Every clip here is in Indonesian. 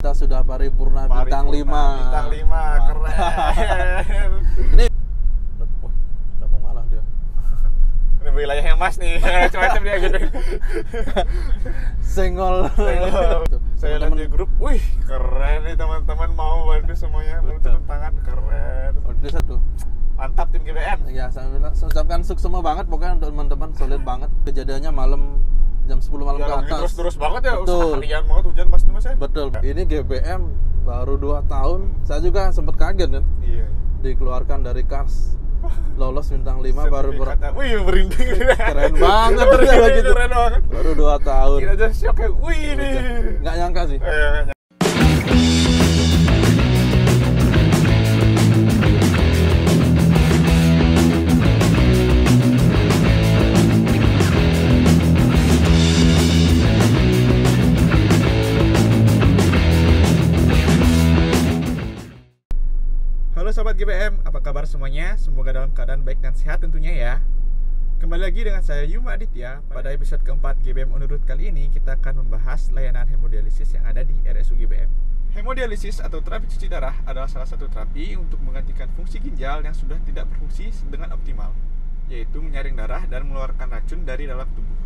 Kita sudah paripurna bintang 5. Bintang 5, keren. Ini udah mau ngalah dia. Ini wilayahnya Mas nih. Cuaca dia gitu. Senggol. Saya lihat di grup, wih keren nih teman-teman, mau bantu semuanya, turun tangan, keren. Ini satu. Mantap tim GBM. Ya, saya bilang, ucapkan sukses semua banget pokoknya untuk teman-teman, solid banget. Kejadiannya malam jam 10 malam ke atas. Terus banget ya, betul. Seharian banget hujan pasti Mas ya. Betul. Ini GBM baru 2 tahun. Saya juga sempat kaget kan. Iya. Dikeluarkan dari Cars. Lolos bintang 5 baru wih merinding. Keren banget ya gitu. Keren banget. Baru 2 tahun. Kira aja shock ya. Wih nih. Nggak nyangka sih. Halo Sobat GBM, apa kabar semuanya? Semoga dalam keadaan baik dan sehat tentunya ya. Kembali lagi dengan saya Yuma Aditya. Pada episode keempat GBM On The Road kali ini kita akan membahas layanan hemodialisis yang ada di RSU GBM. Hemodialisis atau terapi cuci darah adalah salah satu terapi untuk menggantikan fungsi ginjal yang sudah tidak berfungsi dengan optimal, yaitu menyaring darah dan mengeluarkan racun dari dalam tubuh.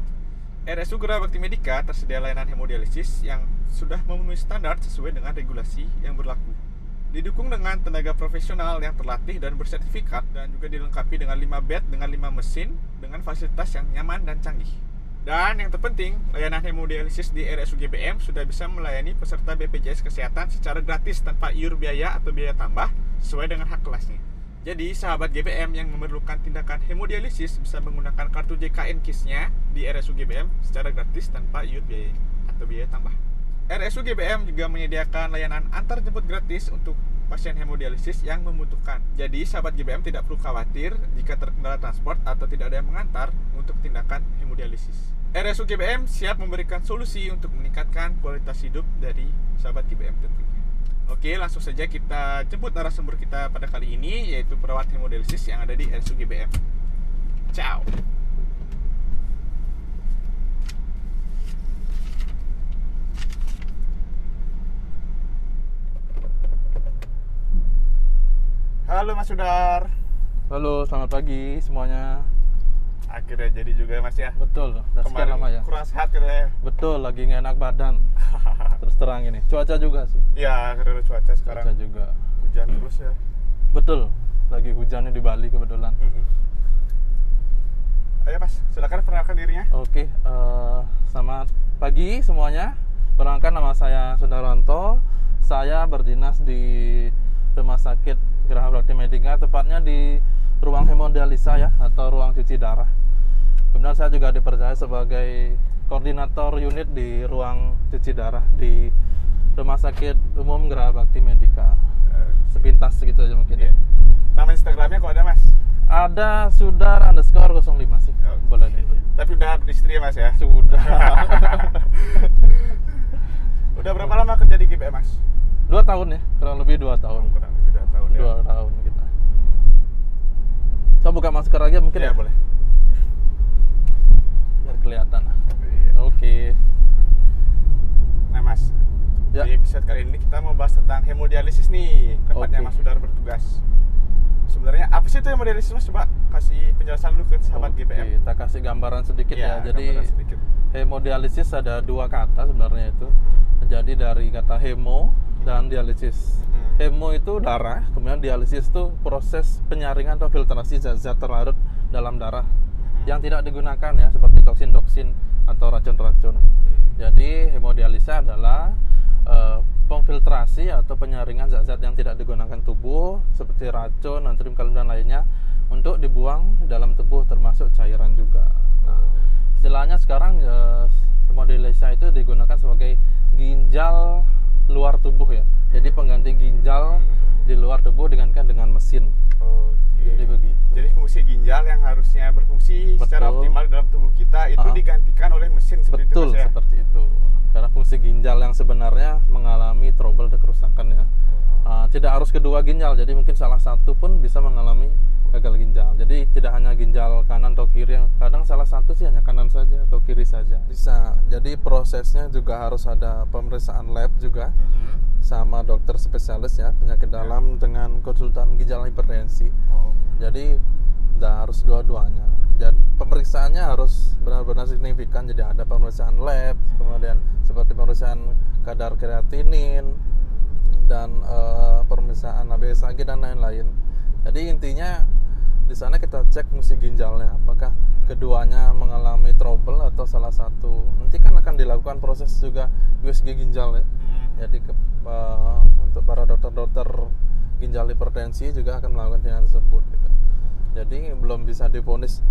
RSU Gera Bakti Medika tersedia layanan hemodialisis yang sudah memenuhi standar sesuai dengan regulasi yang berlaku. Didukung dengan tenaga profesional yang terlatih dan bersertifikat, dan juga dilengkapi dengan 5 bed dengan 5 mesin dengan fasilitas yang nyaman dan canggih. Dan yang terpenting, layanan hemodialisis di RSU GBM sudah bisa melayani peserta BPJS Kesehatan secara gratis tanpa iur biaya atau biaya tambah sesuai dengan hak kelasnya. Jadi sahabat GBM yang memerlukan tindakan hemodialisis bisa menggunakan kartu JKN KIS-nya di RSU GBM secara gratis tanpa iur biaya atau biaya tambah. RSU GBM juga menyediakan layanan antar jemput gratis untuk pasien hemodialisis yang membutuhkan. Jadi sahabat GBM tidak perlu khawatir jika terkendala transport atau tidak ada yang mengantar untuk tindakan hemodialisis. RSU GBM siap memberikan solusi untuk meningkatkan kualitas hidup dari sahabat GBM tentunya. Oke, langsung saja kita jemput narasumber kita pada kali ini, yaitu perawat hemodialisis yang ada di RSU GBM. Ciao. Halo Mas Sudar. Halo, selamat pagi semuanya. Akhirnya jadi juga Mas ya. Betul, udah sekian lama ya. Kurang sehat katanya. Betul, lagi nggak enak badan. Terus terang ini, cuaca juga sih. Iya, karena cuaca sekarang. Cuaca juga. Hujan terus ya. Betul, lagi hujannya di Bali kebetulan. Ayo Mas, silakan perkenalkan dirinya. Oke, selamat pagi semuanya. Perkenalkan, nama saya Sudaranto. Saya berdinas di Rumah Sakit Gera Bakti Medika, tepatnya di ruang hemodialisa ya, atau ruang cuci darah. Kemudian saya juga dipercaya sebagai koordinator unit di ruang cuci darah di Rumah Sakit Umum Gera Bakti Medika. Sepintas gitu aja mungkin ya. Nama Instagramnya kok ada Mas? Ada Sudar_05 sih. Boleh deh. Tapi udah beristri ya Mas ya? Sudah. Udah berapa lama kerja di GBM Mas? 2 tahun ya, kurang lebih 2 tahun. Kurang lebih 2 tahun ya. 2 tahun kita. Saya buka masker aja mungkin ya? Boleh. Biar kelihatan. Iya. Oke. Nah Mas, ya. Di episode kali ini kita mau bahas tentang hemodialisis nih, tempatnya Mas Sudar bertugas. Sebenarnya apa sih itu hemodialisis Mas? Coba kasih penjelasan dulu ke sahabat GBM. Kita kasih gambaran sedikit ya. Jadi sedikit. Hemodialisis ada 2 kata sebenarnya itu. Jadi dari kata hemo dan dialisis. Hemo itu darah, kemudian dialisis itu proses penyaringan atau filtrasi zat-zat terlarut dalam darah yang tidak digunakan ya, seperti toksin-toksin atau racun-racun. Jadi hemodialisa adalah pemfiltrasi atau penyaringan zat-zat yang tidak digunakan tubuh seperti racun, natrium, kalium dan lainnya untuk dibuang dalam tubuh, termasuk cairan juga. Nah, istilahnya sekarang hemodialisa itu digunakan sebagai ginjal luar tubuh ya. Jadi pengganti ginjal di luar tubuh digantikan dengan mesin. Jadi begitu. Jadi fungsi ginjal yang harusnya berfungsi secara optimal dalam tubuh kita itu digantikan oleh mesin seperti itu. Betul, seperti itu. Karena fungsi ginjal yang sebenarnya mengalami trouble atau kerusakan ya. Tidak harus kedua ginjal, jadi mungkin salah satu pun bisa mengalami gagal ginjal. Jadi tidak hanya ginjal kanan atau kiri, yang kadang salah satu sih hanya kanan saja atau kiri saja. Bisa. Jadi prosesnya juga harus ada pemeriksaan lab juga sama dokter spesialis ya, penyakit dalam dengan konsultan ginjal hipertensi. Jadi harus dua-duanya. Dan pemeriksaannya harus benar-benar signifikan. Jadi ada pemeriksaan lab, kemudian seperti pemeriksaan kadar kreatinin dan pemeriksaan ABSAG dan lain-lain. Jadi intinya di sana kita cek fungsi ginjalnya, apakah keduanya mengalami trouble atau salah satu. Nanti kan akan dilakukan proses juga USG ginjal ya. Jadi untuk para dokter-dokter ginjal hipertensi juga akan melakukan tindakan tersebut. Gitu. Jadi belum bisa divonis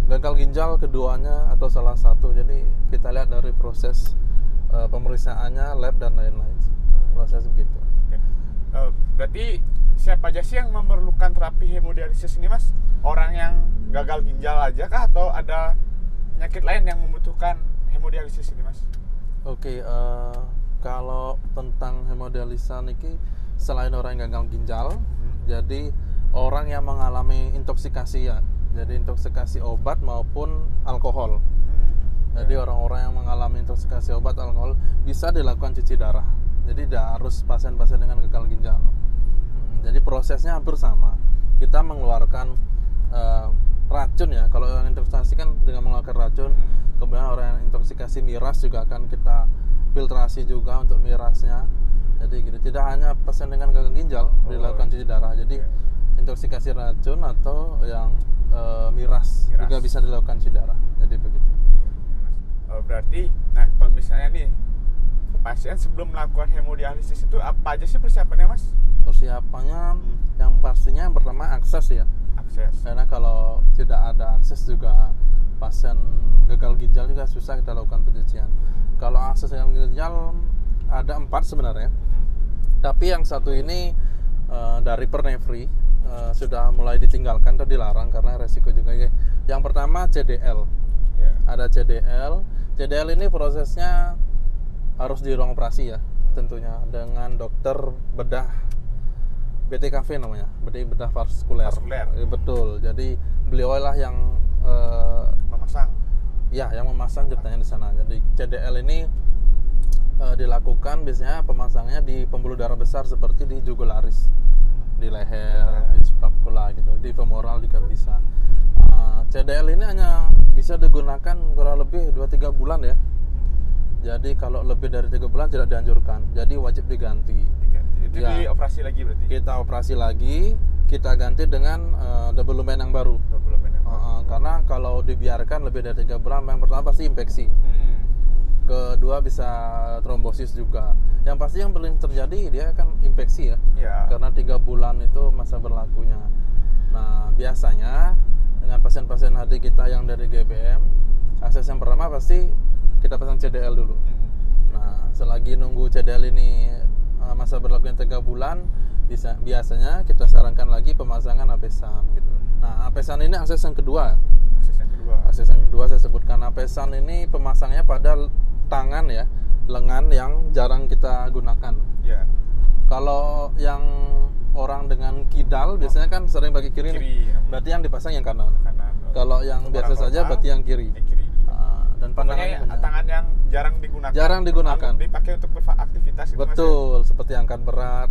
gagal ginjal keduanya atau salah satu. Jadi kita lihat dari proses pemeriksaannya, lab dan lain-lain. Proses begitu. Berarti siapa aja sih yang memerlukan terapi hemodialisis ini, Mas? Orang yang gagal ginjal aja kah atau ada penyakit lain yang membutuhkan hemodialisis ini, Mas? Oke, kalau tentang hemodialisa ini selain orang yang gagal ginjal, jadi orang yang mengalami intoksikasi ya. Jadi intoksikasi obat maupun alkohol. Jadi orang-orang yang mengalami intoksikasi obat alkohol bisa dilakukan cuci darah. Jadi tidak harus pasien-pasien dengan gagal ginjal. Jadi prosesnya hampir sama. Kita mengeluarkan racun ya. Kalau orang intoksikasi kan dengan mengeluarkan racun. Kemudian orang yang intoksikasi miras juga akan kita filtrasi juga untuk mirasnya. Jadi gitu. Tidak hanya pasien dengan gagal ginjal dilakukan cuci darah. Jadi intoksikasi racun atau yang miras juga bisa dilakukan cuci darah. Jadi begitu. Berarti, nah kalau misalnya nih pasien sebelum melakukan hemodialisis itu apa aja sih persiapannya, Mas? Persiapannya yang pastinya yang pertama akses ya. Akses. Karena kalau tidak ada akses juga pasien gagal ginjal juga susah kita lakukan pencucian. Kalau akses gagal ginjal ada 4 sebenarnya. Tapi yang satu ini dari Pernevri sudah mulai ditinggalkan atau dilarang karena resiko juga. Yang pertama CDL. Ada CDL. CDL ini prosesnya harus di ruang operasi ya, tentunya dengan dokter bedah BTKV namanya, bedah vaskuler. Betul. Jadi beliau lah yang memasang. Ya, yang memasang ceritanya di sana. Jadi CDL ini dilakukan biasanya pemasangnya di pembuluh darah besar seperti di jugularis, di leher, di subclavicular gitu, di femoral juga bisa. CDL ini hanya bisa digunakan kurang lebih 2-3 bulan ya. Jadi kalau lebih dari 3 bulan tidak dianjurkan. Jadi wajib diganti. Itu ya, dioperasi lagi berarti? Kita operasi lagi, kita ganti dengan double lumen yang baru. Karena kalau dibiarkan lebih dari 3 bulan, yang pertama pasti infeksi. Kedua bisa trombosis juga. Yang pasti yang paling terjadi dia akan infeksi ya. Karena 3 bulan itu masa berlakunya. Nah biasanya dengan pasien-pasien HD kita yang dari GBM, akses yang pertama pasti kita pasang CDL dulu. Nah selagi nunggu CDL ini masa berlakunya 3 bulan, biasanya kita sarankan lagi pemasangan apesan gitu. Nah apesan ini akses yang kedua. Akses yang kedua saya sebutkan, apesan ini pemasangnya pada tangan ya, lengan yang jarang kita gunakan. Kalau yang orang dengan kidal biasanya kan sering pakai kiri nih. Berarti yang dipasang yang kanan. Kalau yang biasa saja berarti yang kiri. Dan pandangannya tangan yang jarang digunakan. Dipakai untuk beraktivitas gitu. Betul, seperti angkat berat,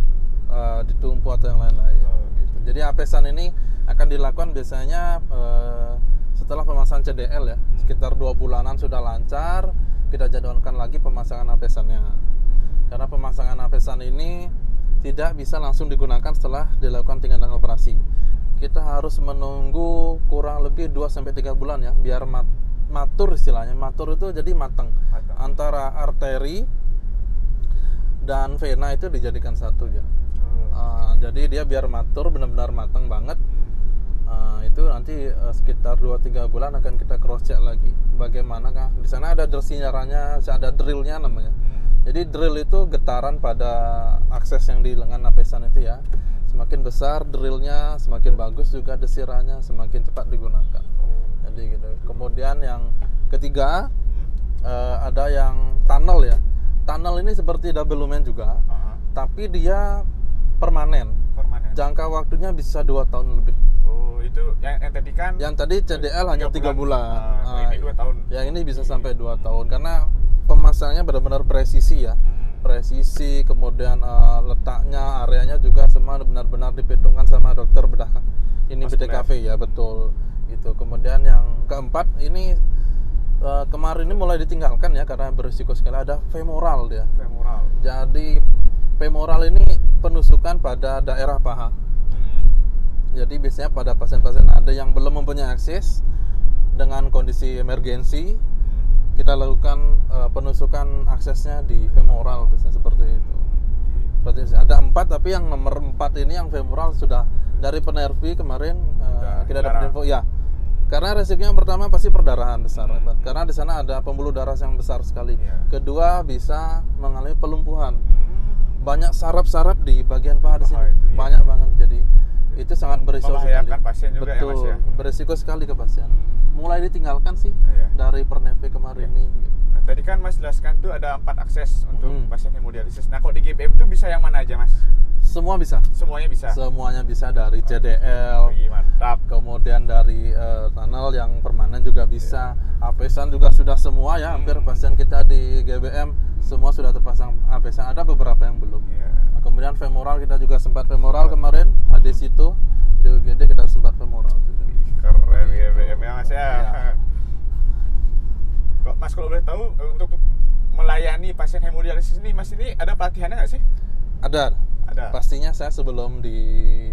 ditumpu atau yang lain-lain. Gitu. Jadi apesan ini akan dilakukan biasanya setelah pemasangan CDL ya. Sekitar 2 bulanan sudah lancar, kita jadwalkan lagi pemasangan apesannya. Karena pemasangan apesan ini tidak bisa langsung digunakan setelah dilakukan tindakan operasi. Kita harus menunggu kurang lebih 2-3 bulan ya, biar matur istilahnya. Matur itu jadi matang. Antara arteri dan vena itu dijadikan satu ya. Jadi dia biar matur, benar-benar matang banget. Itu nanti sekitar 2-3 bulan akan kita cross check lagi. Bagaimanakah? Di sana ada sinyalnya, ada drillnya namanya. Jadi drill itu getaran pada akses yang di lengan apesan itu ya. Semakin besar drillnya, semakin bagus juga desirannya, semakin cepat digunakan. Jadi gitu. Kemudian yang ketiga ada yang tunnel ya. Tunnel ini seperti double lumen juga, tapi dia permanen. Jangka waktunya bisa 2 tahun lebih. Oh, itu yang tadi kan? Yang tadi CDL hanya 3 bulan. Ini 2 tahun. Yang ini bisa sampai 2 tahun karena pemasangannya benar-benar presisi ya. Presisi, kemudian letaknya, areanya juga semua benar-benar diperhitungkan sama dokter bedah. Ini BDKV ya, betul. Itu. Kemudian yang keempat ini kemarin ini mulai ditinggalkan ya karena berisiko sekali, ada femoral dia. Femoral. Jadi femoral ini penusukan pada daerah paha. Jadi biasanya pada pasien-pasien ada yang belum mempunyai akses dengan kondisi emergensi, kita lakukan penusukan aksesnya di femoral, biasanya seperti itu. Berarti ada 4, tapi yang nomor 4 ini yang femoral sudah dari penervi kemarin kita dapat info ya. Karena resikonya yang pertama pasti perdarahan besar, karena di sana ada pembuluh darah yang besar sekali. Kedua bisa mengalami pelumpuhan. Banyak saraf-saraf di bagian paha di sini, banyak banget. Jadi itu sangat berisiko sekali. Pasien juga. Betul, ya, Mas, ya? berisiko sekali ke pasien. Mulai ditinggalkan sih dari pernevi kemarin ini. Nah, tadi kan Mas jelaskan tuh ada 4 akses untuk pasien hemodialisis. Nah, kok di GBM tuh bisa yang mana aja, Mas? Semua bisa. Semuanya bisa. Semuanya bisa, dari CDL. Mantap. Kemudian dari tunnel yang permanen juga bisa. APSan juga sudah semua ya. Hampir pasien kita di GBM semua sudah terpasang APSan. Ada beberapa yang belum. Kemudian femoral kita juga sempat femoral kemarin. Di situ di UGD kita sempat femoral juga. Keren GBM ya, Mas ya. Kok Mas kalau boleh tahu untuk melayani pasien hemodialisis ini, Mas ini ada pelatihannya nggak sih? Ada. Pastinya saya sebelum di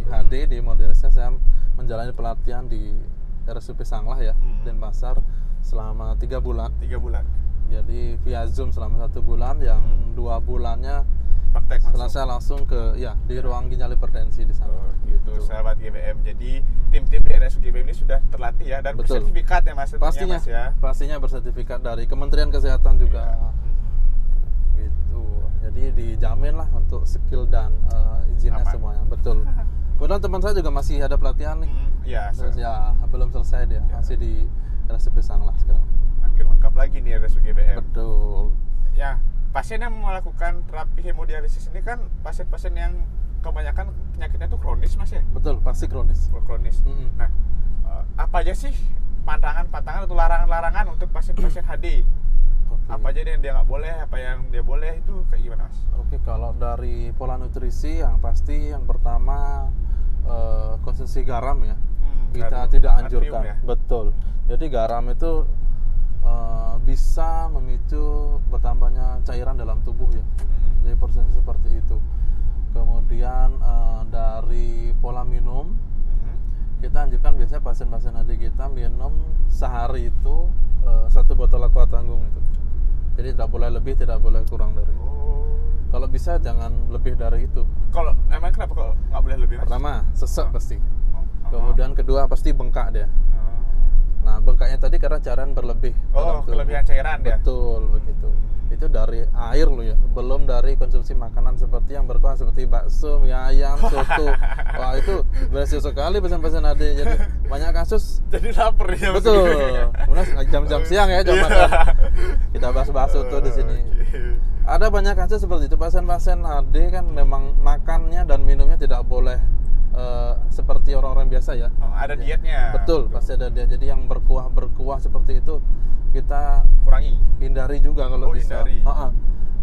HD di hemodialisis saya menjalani pelatihan di RSUP Sanglah ya, Denpasar selama 3 bulan. 3 bulan. Jadi via Zoom selama 1 bulan, yang 2 bulannya praktek selesai langsung ke di ruang ginjal hipertensi di sana. Gitu, sahabat GBM. Jadi tim-tim di RSUP GBM ini sudah terlatih ya dan bersertifikat ya, Mas. Pastinya, Mas, ya. Pastinya bersertifikat dari Kementerian Kesehatan juga. Gitu. Jadi dijamin lah untuk skill dan izinnya semuanya. Betul. Kemudian teman saya juga masih ada pelatihan nih. Terus belum selesai dia, masih di RSUP Sanglah sekarang. Makin lengkap lagi nih RSUP GBM. Betul. Ya, pasien yang melakukan terapi hemodialisis ini kan pasien-pasien yang kebanyakan penyakitnya itu kronis, Mas ya? Betul, pasti kronis. Nah, apa aja sih pantangan-pantangan atau larangan-larangan untuk pasien-pasien HD? Apa aja yang dia nggak boleh, apa yang dia boleh, itu kayak gimana, Mas? Oke, kalau dari pola nutrisi yang pasti yang pertama konsumsi garam ya. Kita tidak anjurkan. Ya? Betul. Jadi garam itu bisa memicu bertambahnya cairan dalam tubuh ya. Jadi prosesnya seperti itu. Kemudian dari pola minum, kita anjurkan biasanya pasien-pasien adik kita minum sehari itu 1 botol aqua tanggung itu. Jadi tidak boleh lebih, tidak boleh kurang dari itu. Kalau bisa jangan lebih dari itu. Kalau emang kenapa kok nggak boleh lebih, Mas? Pertama, sesek pasti. Kemudian kedua pasti bengkak dia. Nah, bengkaknya tadi karena cairan berlebih. Kelebihan cairan ya? Betul, begitu. Itu dari air loh ya, belum dari konsumsi makanan seperti yang berkuah seperti bakso, mie ayam, soto. Wah, itu beresiko sekali pasien-pasien ada. Jadi banyak kasus. Jadi lapar ya. Betul. Kemudian jam-jam siang ya, jam makan. Kita bahas soto di sini. Ada banyak kasus seperti itu. Pasien-pasien AD kan memang makannya dan minumnya tidak boleh seperti orang-orang biasa ya. Ada dietnya. Betul, pasti ada diet. Jadi yang berkuah seperti itu kita kurangi, hindari juga kalau bisa.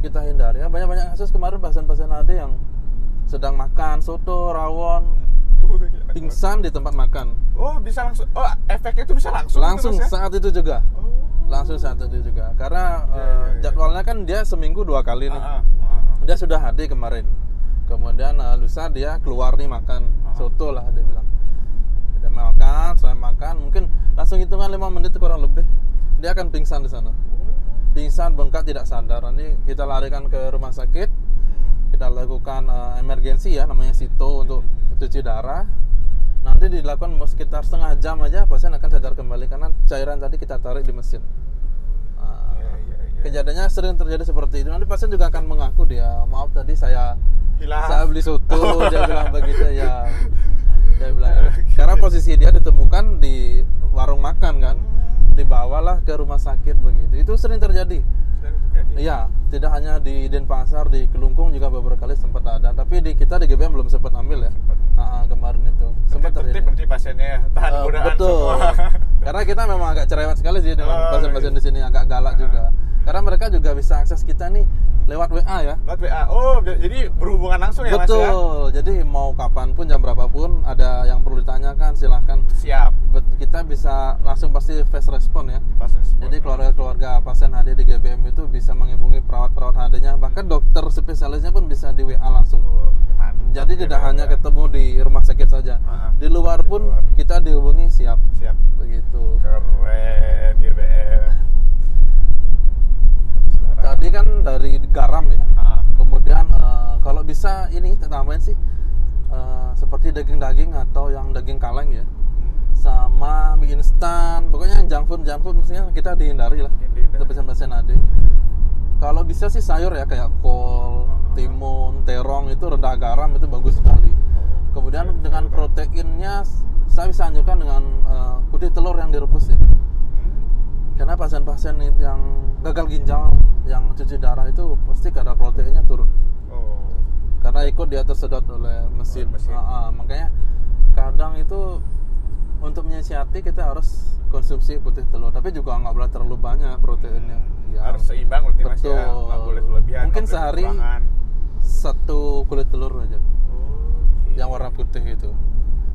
Kita hindari. Banyak kasus kemarin pasien-pasien ada yang sedang makan soto, rawon, pingsan di tempat makan. Bisa langsung. Efeknya itu bisa langsung. Langsung itu, Mas, ya? saat itu juga. Langsung saat itu juga. Karena jadwalnya kan dia seminggu 2 kali nih. Dia sudah HD kemarin. Kemudian lusa dia keluar nih makan soto lah, dia bilang. Dia makan, saya makan, mungkin langsung hitungan 5 menit kurang lebih dia akan pingsan di sana. Pingsan, bengkak, tidak sadar. Nanti kita larikan ke rumah sakit. Kita lakukan emergensi ya, namanya sito untuk cuci darah. Nanti dilakukan sekitar setengah jam aja pasien akan sadar kembali karena cairan tadi kita tarik di mesin. Kejadiannya sering terjadi seperti itu. Nanti pasien juga akan mengaku dia, maaf tadi saya beli soto, dia bilang begitu ya. Dia bilang karena posisi dia ditemukan di warung makan kan, dibawalah ke rumah sakit begitu. Itu sering terjadi. Iya, tidak hanya di Denpasar, di Kelungkung juga beberapa kali sempat ada. Tapi kita di GBM belum sempat ambil ya. Karena kita memang agak cerewet sekali sih dengan pasien-pasien di sini, agak galak juga. Karena mereka juga bisa akses kita nih lewat WA ya. Lewat WA. Oh, jadi berhubungan langsung ya Mas ya? Betul. Jadi mau kapanpun, jam berapapun ada yang perlu ditanyakan, silahkan. Siap. Kita bisa langsung pasti fast respon ya. Fast respon. Jadi keluarga-keluarga pasien HD di GBM itu bisa menghubungi perawat-perawat HD-nya, bahkan dokter spesialisnya pun bisa di WA langsung. Jadi tidak hanya ketemu di rumah sakit saja. Di luar pun kita dihubungi siap. Begitu. Keren GBM. Tadi kan dari garam ya. Kemudian kalau bisa ini tambahin sih seperti daging-daging atau yang daging kaleng ya. Sama mie instan, pokoknya yang junk food mestinya kita dihindari lah untuk pasien-pasien AD. Kalau bisa sih sayur ya, kayak kol, timun, terong itu rendah garam, itu bagus sekali. Kemudian dengan proteinnya saya bisa anjurkan dengan putih telur yang direbus ya. Karena pasien-pasien yang gagal ginjal, yang cuci darah itu pasti kadar proteinnya turun. Karena ikut dia tersedot oleh mesin. Makanya kadang itu untuk menyiasati kita harus konsumsi putih telur, tapi juga nggak boleh terlalu banyak proteinnya. Ya, harus seimbang berarti Mas ya, nggak boleh kelebihan. Mungkin sehari satu kulit telur aja, yang warna putih itu.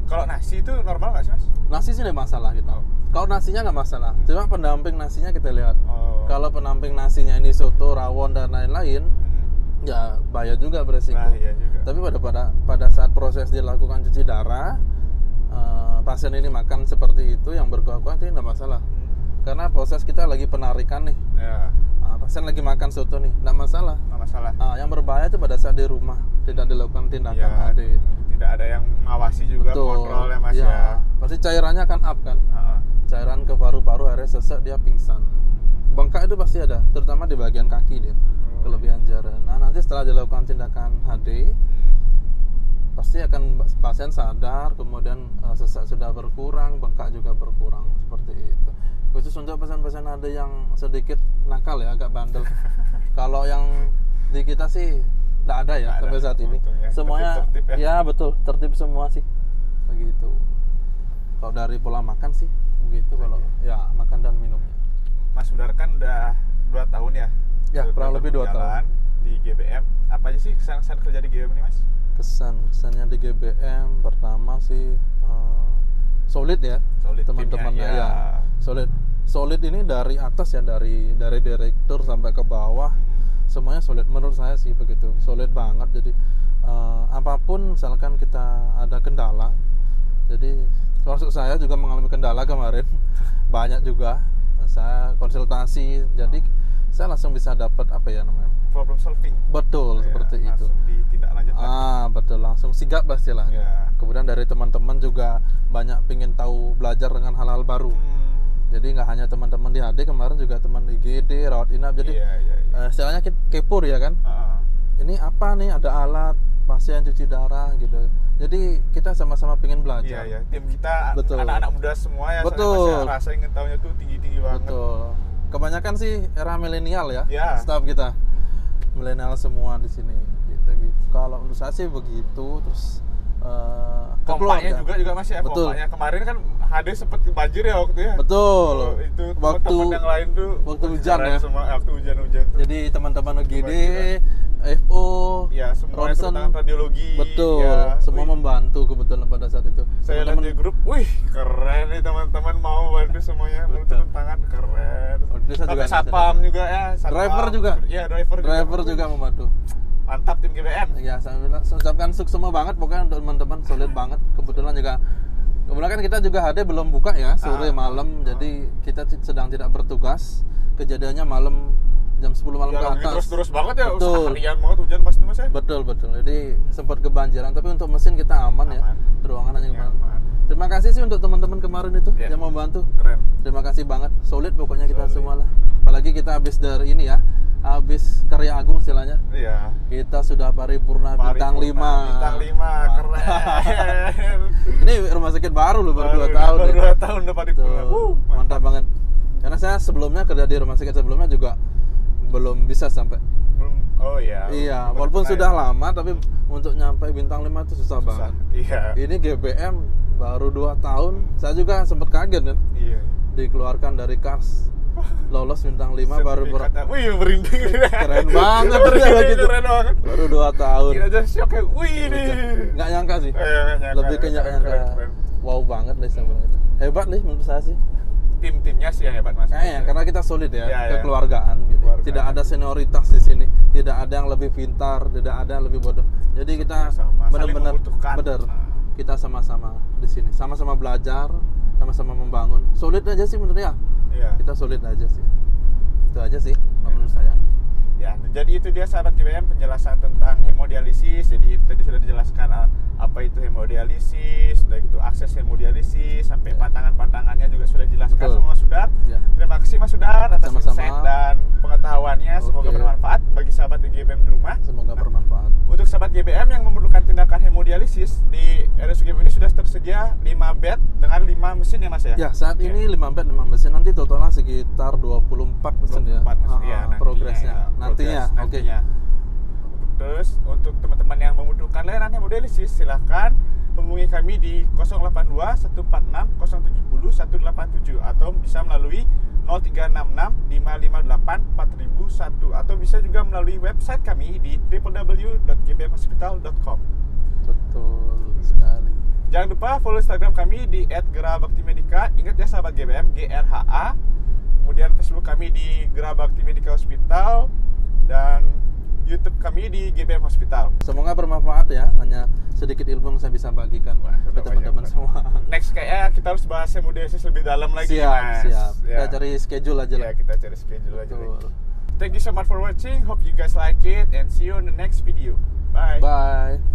Kalau nasi itu normal nggak sih Mas? Nasi sih nggak masalah gitu. Kalau nasinya nggak masalah, cuma pendamping nasinya kita lihat. Kalau pendamping nasinya ini soto, rawon dan lain-lain, ya bahaya juga beresiko. Tapi pada saat proses dilakukan cuci darah, pasien ini makan seperti itu yang berkuah-kuah itu nggak masalah. Karena proses kita lagi penarikan nih. Pasien lagi makan soto nih, nggak masalah. Yang berbahaya itu pada saat di rumah tidak dilakukan tindakan AD. Tidak ada yang mengawasi juga. Betul. Kontrol ya Mas ya. Pasti cairannya akan up kan. Cairan ke paru-paru, akhirnya sesek, dia pingsan. Bengkak itu pasti ada, terutama di bagian kaki dia, kelebihan jarak. Nah nanti setelah dilakukan tindakan HD, pasti akan pasien sadar, kemudian sesak sudah berkurang, bengkak juga berkurang, seperti itu. Khusus untuk pasien-pasien ada yang sedikit nakal ya, agak bandel. Kalau yang di kita sih tidak ada ya sampai saat ini. Semuanya tertib ya? Ya betul, tertib semua sih. Begitu. Kalau dari pola makan sih begitu, kalau ya makan dan minumnya. Mas Sudar kan udah 2 tahun ya? Ya, kurang lebih 2 tahun di GBM. Apa aja sih kesan-kesan kerja di GBM ini Mas? Kesannya di GBM pertama sih solid ya, teman-temannya ya solid ini dari atas ya, dari direktur sampai ke bawah, semuanya solid menurut saya sih begitu, solid banget. Jadi apapun misalkan kita ada kendala, jadi termasuk saya juga mengalami kendala kemarin banyak juga, saya konsultasi, jadi saya langsung bisa dapat apa ya namanya, problem solving. Betul, seperti itu. Langsung ditindaklanjutkan. Betul, langsung sigap pastilah. Kemudian dari teman-teman juga banyak pingin tahu, belajar dengan hal-hal baru. Jadi nggak hanya teman-teman di HD, kemarin juga teman IGD, rawat inap. Jadi istilahnya kepo ya kan. Ini apa nih, ada alat pasien cuci darah gitu. Jadi kita sama-sama pengen belajar. Tim kita anak-anak muda semua ya. Betul. Rasa ingin tahunya tuh tinggi-tinggi banget. Betul. Kebanyakan sih era milenial ya, staff kita milenial semua di sini gitu. Kalau menurut saya sih begitu. Terus pompanya juga Mas ya. Betul. Pompanya kemarin kan HD sempat banjir ya waktu ya. Betul. Itu waktu teman yang lain tuh waktu hujan ya. Waktu hujan-hujan tuh. Jadi teman-teman UGD, FO, ya semua tentang radiologi. Betul. Ya, semua membantu kebetulan pada saat itu. Saya lihat di grup, wih keren nih teman-teman mau bantu semuanya, turun tangan keren. Sampai satpam juga ya. Driver juga. Iya driver juga membantu. Mantap tim GBM. Ya, saya ucapkan sukses semua banget pokoknya untuk teman-teman, solid banget. Kebetulan kan kita juga HD belum buka ya, sore malam. Jadi kita sedang tidak bertugas. Kejadiannya malam jam 10 malam ke atas. Terus banget ya, betul. Seharian banget hujan pasti Mas ya. Betul. Jadi sempat kebanjiran, tapi untuk mesin kita aman. Ya. Ruangan hanya aman. Terima kasih sih untuk teman-teman kemarin itu yang membantu. Keren. Terima kasih banget. Solid pokoknya kita semua lah. Apalagi kita habis dari ini ya. Habis karya agung istilahnya. Iya. Kita sudah paripurna bintang 5. Bintang 5, keren. Ini rumah sakit baru loh, baru 2 tahun. Baru 2 tahun udah paripurna. Mantap banget. Karena saya sebelumnya kerja di rumah sakit sebelumnya juga belum bisa sampai. Oh iya. Iya, walaupun sudah lama tapi untuk nyampe bintang 5 itu susah banget. Iya. Ini GBM baru 2 tahun. Saya juga sempat kaget kan. Iya. dikeluarkan dari Kars, lolos bintang 5 baru wih merinding. keren banget gitu. Keren banget. Baru 2 tahun. Kita aja shock kayak wih nih. Nggak nyangka sih. Nggak nyangka, Lebih ke nyangka. keren. Wow banget deh sama itu. Hebat nih menurut saya sih. Tim-timnya sih yang hebat Mas. Karena kita solid ya, Ya. kekeluargaan gitu. Keluargaan. Tidak ada senioritas di sini, tidak ada yang lebih pintar, tidak ada yang lebih bodoh. Jadi kita Sama-sama, saling benar-benar membutuhkan. benar. Kita sama-sama di sini, sama-sama belajar, sama-sama membangun. Solid aja sih menurut ya. Iya. Kita solid aja sih. Itu aja sih menurut saya. Ya, jadi itu dia sahabat GBM penjelasan tentang hemodialisis. Jadi tadi sudah dijelaskan apa itu hemodialisis, sudah gitu akses hemodialisis, sampai pantangan-pantangannya juga sudah dijelaskan. Betul. Semua Sudar. Ya. Terima kasih Mas Sudar atas Sama-sama. insight dan pengetahuannya. Semoga Oke. bermanfaat bagi sahabat di GBM di rumah. Semoga bermanfaat. Untuk sahabat GBM yang memerlukan tindakan hemodialisis, di RSUGM ini sudah tersedia 5 bed dengan 5 mesin ya Mas ya? Ya, saat Oke. ini 5 bed 5 mesin, nanti totalnya sekitar 24 mesin ya. 24 mesin, ya, Progresnya. Nantinya. Oke. nantinya. Terus untuk teman-teman yang membutuhkan layanan hemodialisis, silahkan hubungi kami di 082 146 070 187 atau bisa melalui 0366 558 4001 atau bisa juga melalui website kami di www.gbmhospital.com. Betul sekali. Jangan lupa follow Instagram kami di @gerabaktimedika. Ingat ya sahabat GBM, GRHA. Kemudian Facebook kami di Gerabakti Medica Hospital dan YouTube kami di GBM Hospital. Semoga bermanfaat ya. Hanya sedikit ilmu yang saya bisa bagikan ke teman-teman semua. Next kayaknya kita harus bahas hemodialisis lebih dalam lagi, Siap, Mas. siap. Ya. Kita cari schedule aja lah. Ya, kita cari schedule aja. Betul. Thank you so much for watching. Hope you guys like it and see you on the next video. Bye. Bye.